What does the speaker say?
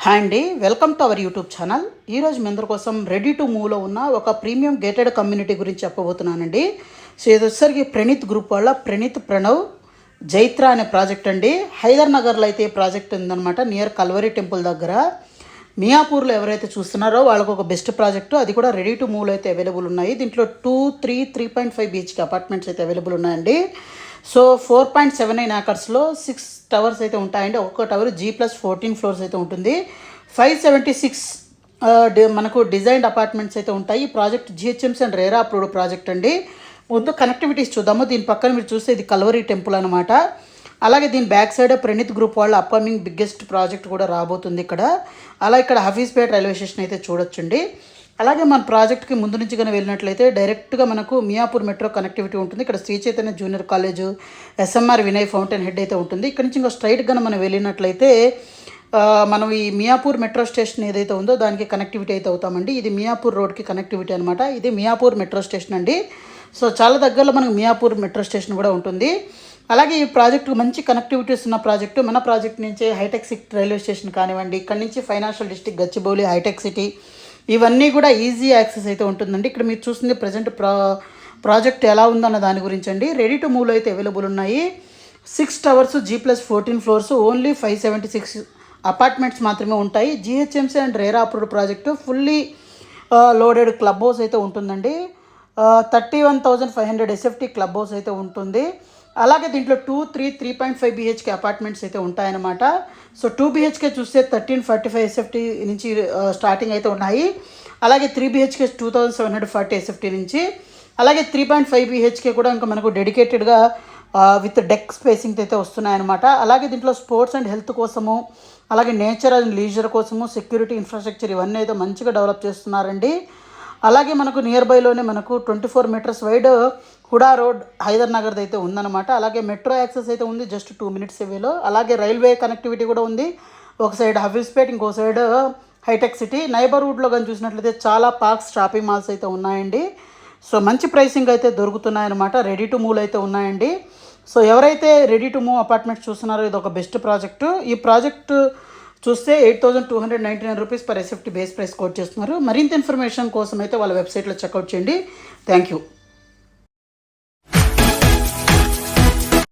Hi అండి, welcome to our YouTube channel. ఈరోజు మీ అందరి కోసం రెడీ టు మూవ్లో ఉన్న ఒక ప్రీమియం గేటెడ్ కమ్యూనిటీ గురించి చెప్పబోతున్నానండి. సో ఇది వచ్చేసరికి ప్రణీత్ గ్రూప్ వాళ్ళ ప్రణీత్ ప్రణవ్ జైత్ర అనే ప్రాజెక్ట్ అండి. హైదర్ నగర్లో అయితే ఈ ప్రాజెక్ట్ ఉందన్నమాట, నియర్ కల్వరీ టెంపుల్ దగ్గర. మియాపూర్లో ఎవరైతే చూస్తున్నారో వాళ్ళకు ఒక బెస్ట్ ప్రాజెక్టు, అది కూడా రెడీ టు మూవ్లో అయితే అవైలబుల్ ఉన్నాయి. దీంట్లో 3.5 BHK అపార్ట్మెంట్స్ అయితే అవైలబుల్ ఉన్నాయండి. సో 4.79 ఏకర్స్లో 6 టవర్స్ అయితే ఉంటాయండి. ఒక్కొక్క టవర్ G+14 ఫ్లోర్స్ అయితే ఉంటుంది. 576 మనకు డిజైన్డ్ అపార్ట్మెంట్స్ అయితే ఉంటాయి. ఈ project GHMC and RERA approved project అండి. ముందు కనెక్టివిటీస్ చూద్దాము. దీని పక్కన మీరు చూస్తే ఇది కల్వరీ టెంపుల్ అనమాట. అలాగే దీని బ్యాక్ సైడ్ ప్రణీత్ గ్రూప్ వాళ్ళ అప్కమింగ్ బిగ్గెస్ట్ ప్రాజెక్ట్ కూడా రాబోతుంది ఇక్కడ. అలా ఇక్కడ హఫీజ్పేట్ రైల్వే స్టేషన్ అయితే చూడొచ్చండి. అలాగే మన ప్రాజెక్ట్కి ముందు నుంచి కానీ వెళ్ళినట్లయితే డైరెక్ట్గా మనకు మియాపూర్ మెట్రో కనెక్టివిటీ ఉంటుంది. ఇక్కడ Sri Chaitanya junior college, SMR Vinay fountain head అయితే ఉంటుంది. ఇక్కడ నుంచి ఇంకా స్ట్రైట్గా మనం వెళ్ళినట్లయితే మనం ఈ మియాపూర్ మెట్రో స్టేషన్ ఏదైతే ఉందో దానికి కనెక్టివిటీ అయితే అవుతామండి. ఇది మియాపూర్ రోడ్కి కనెక్టివిటీ అనమాట. ఇది మియాపూర్ మెట్రో స్టేషన్ అండి. సో చాలా దగ్గరలో మనకు మియాపూర్ మెట్రో స్టేషన్ కూడా ఉంటుంది. అలాగే ఈ ప్రాజెక్టు మంచి కనెక్టివిటీస్ ఉన్న ప్రాజెక్టు. మన ప్రాజెక్ట్ నుంచే హైటెక్ సిటీ రైల్వే స్టేషన్ కానివ్వండి, ఇక్కడ నుంచి financial district Gachibowli, hitech city, ఇవన్నీ కూడా ఈజీ యాక్సెస్ అయితే ఉంటుందండి. ఇక్కడ మీరు చూస్తుంది ప్రజెంట్ ప్రాజెక్ట్ ఎలా ఉందన్న దాని గురించి అండి. రెడీ టు మూవ్లో అయితే అవైలబుల్ ఉన్నాయి. 6 towers G+14 floors, only 576 apartments మాత్రమే ఉంటాయి. GHMC and RERA approved project, fully loaded club house అయితే ఉంటుందండి. 31,500 SFT క్లబ్ హౌస్ అయితే ఉంటుంది. అలాగే దీంట్లో 3.5 BHK అపార్ట్మెంట్స్ అయితే ఉంటాయన్నమాట. సో 2 BHK చూస్తే 1345 SFT నుంచి స్టార్టింగ్ అయితే ఉన్నాయి. అలాగే 3 BHK 2740 SFT నుంచి. అలాగే 3.5 BHK కూడా ఇంకా మనకు డెడికేటెడ్గా విత్ డెక్ స్పేసింగ్ అయితే వస్తున్నాయన్నమాట. అలాగే దీంట్లో స్పోర్ట్స్ అండ్ హెల్త్ కోసము, అలాగే నేచర్ అండ్ లీజర్ కోసము, సెక్యూరిటీ ఇన్ఫ్రాస్ట్రక్చర్ ఇవన్నీ అయితే మంచిగా డెవలప్ చేస్తున్నారండి. అలాగే మనకు నియర్ బైలోనే మనకు 24 metres wide HUDA road Hyder నగర్ది అయితే ఉందన్నమాట. అలాగే మెట్రో యాక్సెస్ అయితే ఉంది, జస్ట్ 2 minutes అవేలో. అలాగే రైల్వే కనెక్టివిటీ కూడా ఉంది. ఒక సైడ్ హఫీజ్పేట్, ఇంకో సైడ్ హైటెక్ సిటీ. నైబర్హుడ్లో కానీ చూసినట్లయితే చాలా పార్క్స్, షాపింగ్ మాల్స్ అయితే ఉన్నాయండి. సో మంచి ప్రైసింగ్ అయితే దొరుకుతున్నాయన్నమాట. రెడీ టు మూవ్ అయితే ఉన్నాయండి. సో ఎవరైతే రెడీ టు మూవ్ అపార్ట్మెంట్స్ చూస్తున్నారో ఇది ఒక బెస్ట్ ప్రాజెక్టు. ఈ ప్రాజెక్టు చూస్తే 8,299 rupees per SFT base price coat చేస్తున్నారు. మరింత ఇన్ఫర్మేషన్ కోసం అయితే వాళ్ళ వెబ్సైట్లో చెక్అవుట్ చేయండి. Thank you.